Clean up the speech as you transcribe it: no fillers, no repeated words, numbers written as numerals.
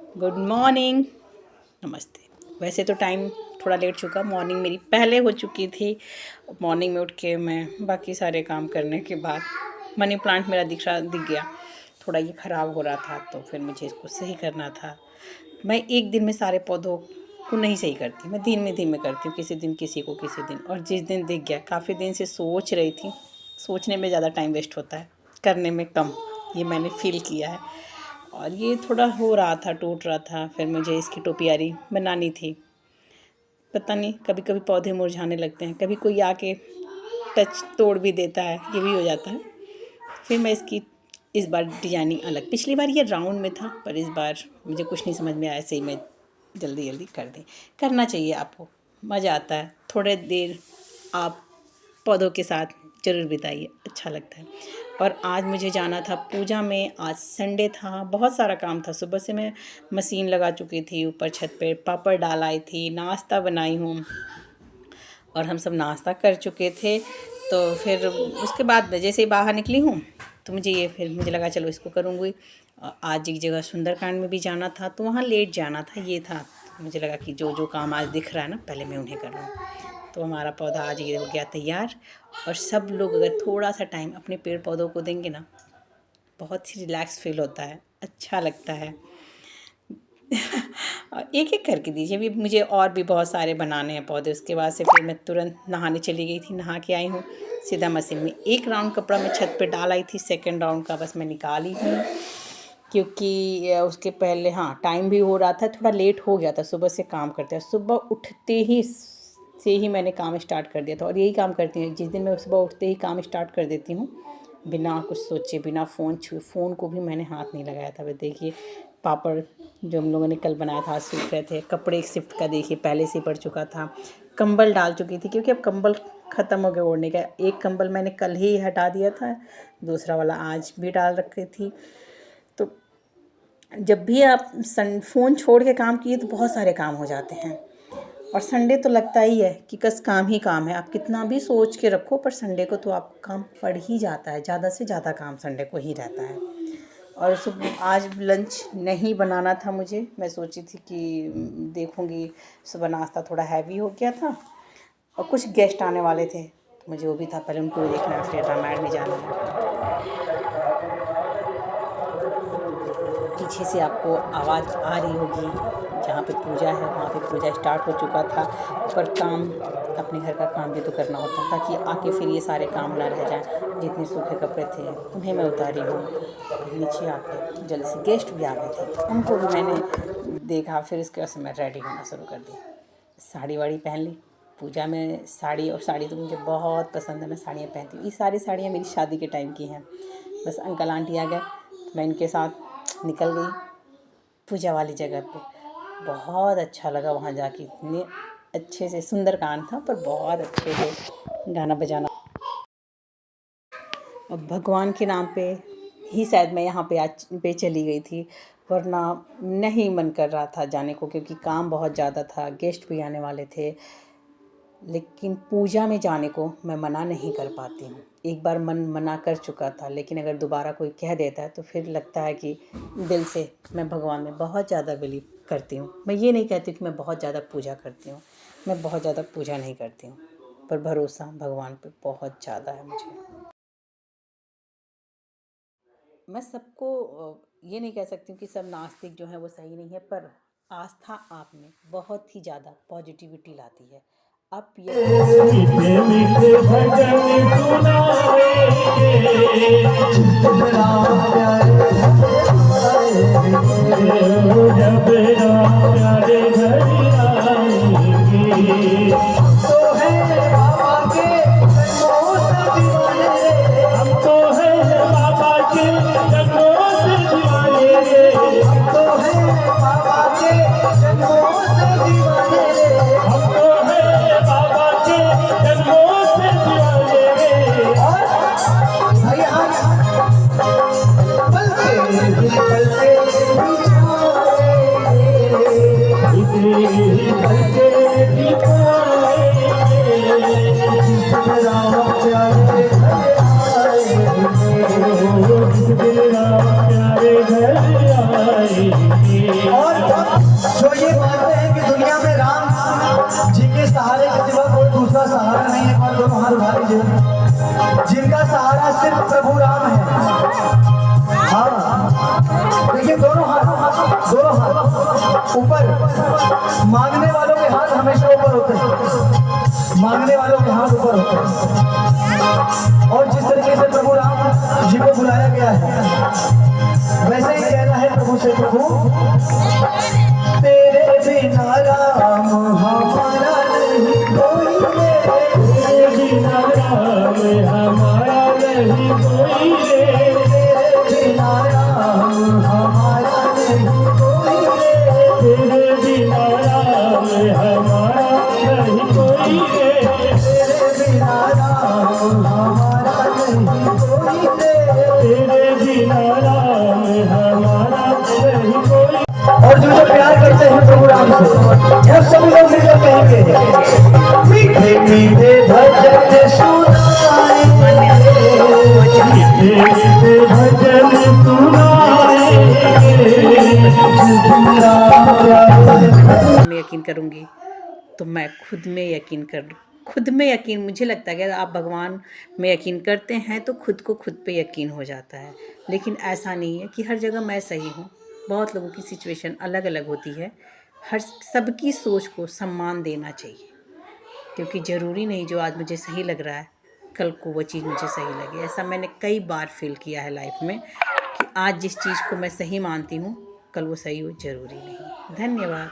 Good morning. नमस्ते। वैसे तो टाइम थोड़ा लेट चुका, मॉर्निंग मेरी पहले हो चुकी थी। मॉर्निंग में उठ के मैं बाकी सारे काम करने के बाद मनी प्लांट मेरा दिख गया। थोड़ा ये ख़राब हो रहा था तो फिर मुझे इसको सही करना था। मैं एक दिन में सारे पौधों को नहीं सही करती, मैं दिन में करती हूँ, किसी दिन किसी को, किसी दिन। और जिस दिन दिख गया, काफ़ी दिन से सोच रही थी, सोचने में ज़्यादा टाइम वेस्ट होता है, करने में कम, ये मैंने फील किया है। और ये थोड़ा हो रहा था, टूट रहा था। फिर मुझे इसकी टोपियारी बनानी थी। पता नहीं, कभी कभी पौधे मुरझाने लगते हैं, कभी कोई आके टच तोड़ भी देता है, ये भी हो जाता है। फिर मैं इसकी इस बार डिजाइनिंग अलग, पिछली बार ये राउंड में था, पर इस बार मुझे कुछ नहीं समझ में आया, ऐसे ही मैं जल्दी जल्दी कर दी। करना चाहिए आपको, मज़ा आता है। थोड़े देर आप पौधों के साथ ज़रूर बिताइए, अच्छा लगता है। और आज मुझे जाना था पूजा में, आज संडे था, बहुत सारा काम था। सुबह से मैं मशीन लगा चुकी थी, ऊपर छत पे पापड़ डाल आई थी, नाश्ता बनाई हूँ और हम सब नाश्ता कर चुके थे। तो फिर उसके बाद जैसे ही बाहर निकली हूँ तो मुझे लगा चलो इसको करूँगी। आज एक जगह सुंदरकांड में भी जाना था, तो वहाँ लेट जाना था, ये था। मुझे लगा कि जो जो काम आज दिख रहा है ना, पहले मैं उन्हें कर लूँ। तो हमारा पौधा आज ये हो गया तैयार। और सब लोग अगर थोड़ा सा टाइम अपने पेड़ पौधों को देंगे ना, बहुत ही रिलैक्स फील होता है, अच्छा लगता है। और एक एक करके दीजिए। भी मुझे और भी बहुत सारे बनाने हैं पौधे। उसके बाद से फिर मैं तुरंत नहाने चली गई थी, नहा के आई हूँ, सीधा मशीन में। एक राउंड कपड़ा मैं छत पे डाल आई थी, सेकंड राउंड का बस मैं निकाली हूँ, क्योंकि उसके पहले टाइम भी हो रहा था, थोड़ा लेट हो गया था। सुबह से काम करते हैं, सुबह उठते ही से ही मैंने काम स्टार्ट कर दिया था। और यही काम करती हूँ, जिस दिन मैं सुबह उठते ही काम स्टार्ट कर देती हूँ, बिना कुछ सोचे, बिना फ़ोन छुए। फ़ोन को भी मैंने हाथ नहीं लगाया था। वह देखिए, पापड़ जो हम लोगों ने कल बनाया था, आज सूख रहे थे। कपड़े शिफ्ट का देखिए, पहले से पड़ चुका था। कंबल डाल चुकी थी, क्योंकि अब कंबल ख़त्म हो गया ओढ़ने का। एक कंबल मैंने कल ही हटा दिया था, दूसरा वाला आज भी डाल रखी थी। तो जब भी आप फ़ोन छोड़ के काम किए तो बहुत सारे काम हो जाते हैं। और संडे तो लगता ही है कि बस काम ही काम है। आप कितना भी सोच के रखो, पर संडे को तो आप काम पड़ ही जाता है, ज़्यादा से ज़्यादा काम संडे को ही रहता है। और सुबह आज लंच नहीं बनाना था मुझे। मैं सोची थी कि देखूंगी, सुबह नाश्ता थोड़ा हैवी हो गया था और कुछ गेस्ट आने वाले थे, तो मुझे वो भी था, पहले उनको भी देखना है, फिर रामायण में जाना है। पीछे से आपको आवाज़ आ रही होगी, जहाँ पे पूजा है वहाँ पे पूजा स्टार्ट हो चुका था। पर काम, अपने घर का काम भी तो करना होता है, ताकि आके फिर ये सारे काम ना रह जाएं। जितने सूखे कपड़े थे उन्हें मैं उतारी हूँ। नीचे आके जल्दी से गेस्ट भी आ गए थे, उनको भी मैंने देखा। फिर उसके बाद से मैं रेडी होना शुरू कर दी, साड़ी वाड़ी पहन ली। पूजा में साड़ी, और साड़ी तो मुझे बहुत पसंद है, मैं साड़ियाँ पहनती हूँ। ये सारी साड़ियाँ मेरी शादी के टाइम की हैं। बस अंकल आंटी आ गए, मैं इनके साथ निकल गई पूजा वाली जगह पे। बहुत अच्छा लगा वहाँ जाके, इतने अच्छे से, सुंदरकांड था पर बहुत अच्छे से गाना बजाना। और भगवान के नाम पे ही शायद मैं यहाँ पे आज पे चली गई थी, वरना नहीं मन कर रहा था जाने को, क्योंकि काम बहुत ज़्यादा था, गेस्ट भी आने वाले थे। लेकिन पूजा में जाने को मैं मना नहीं कर पाती हूँ। एक बार मन मना कर चुका था, लेकिन अगर दोबारा कोई कह देता है तो फिर लगता है कि दिल से मैं भगवान में बहुत ज़्यादा बिलीव करती हूँ। मैं ये नहीं कहती कि मैं बहुत ज़्यादा पूजा करती हूँ, मैं बहुत ज़्यादा पूजा नहीं करती हूँ, पर भरोसा भगवान पे बहुत ज़्यादा है मुझे। मैं सबको ये नहीं कह सकती हूँ कि सब नास्तिक जो हैं वो सही नहीं है, पर आस्था आप में बहुत ही ज़्यादा पॉजिटिविटी लाती है। आप ये मीठे मीठे भजन और जो ये मानते हैं कि दुनिया में राम जी के सहारे के सिवा कोई दूसरा सहारा नहीं है, और दोनों हाथ उठा लीजिए, जिनका सहारा सिर्फ प्रभु राम है। हाँ, देखिए दोनों हाथ ऊपर। मांगने वालों के हाथ हमेशा ऊपर होते हैं, मांगने वालों के हाथ ऊपर होते हैं। और जिस तरीके से प्रभु राम जी को बुलाया गया है, वैसे ही कहना है प्रभु से, प्रभु तेरे बिना राम हमारा नहीं कोई, तेरे बिना राम हमारा नहीं कोई, तेरे बिना राम हमारा नहीं कोई, तेरे बिना राम हमारा नहीं कोई, तेरे बिना राम हमारा नहीं कोई, तेरे बिना राम हमारा नहीं कोई। और जो प्यार करते हैं प्रभु राम से, वो सब लोग मिलकर कहेंगे, मीठे मीठे भजन सुनाएंगे, मीठे मीठे भजन सुनाएंगे। मैं यकीन करूँगी तो मैं खुद में यकीन मुझे लगता है कि आप भगवान में यकीन करते हैं तो खुद को खुद पे यकीन हो जाता है। लेकिन ऐसा नहीं है कि हर जगह मैं सही हूँ, बहुत लोगों की सिचुएशन अलग अलग होती है। हर सबकी सोच को सम्मान देना चाहिए, क्योंकि ज़रूरी नहीं जो आज मुझे सही लग रहा है कल को वो चीज़ मुझे सही लगे। ऐसा मैंने कई बार फील किया है लाइफ में कि आज जिस चीज़ को मैं सही मानती हूँ कल वो सही हो ज़रूरी नहीं। धन्यवाद।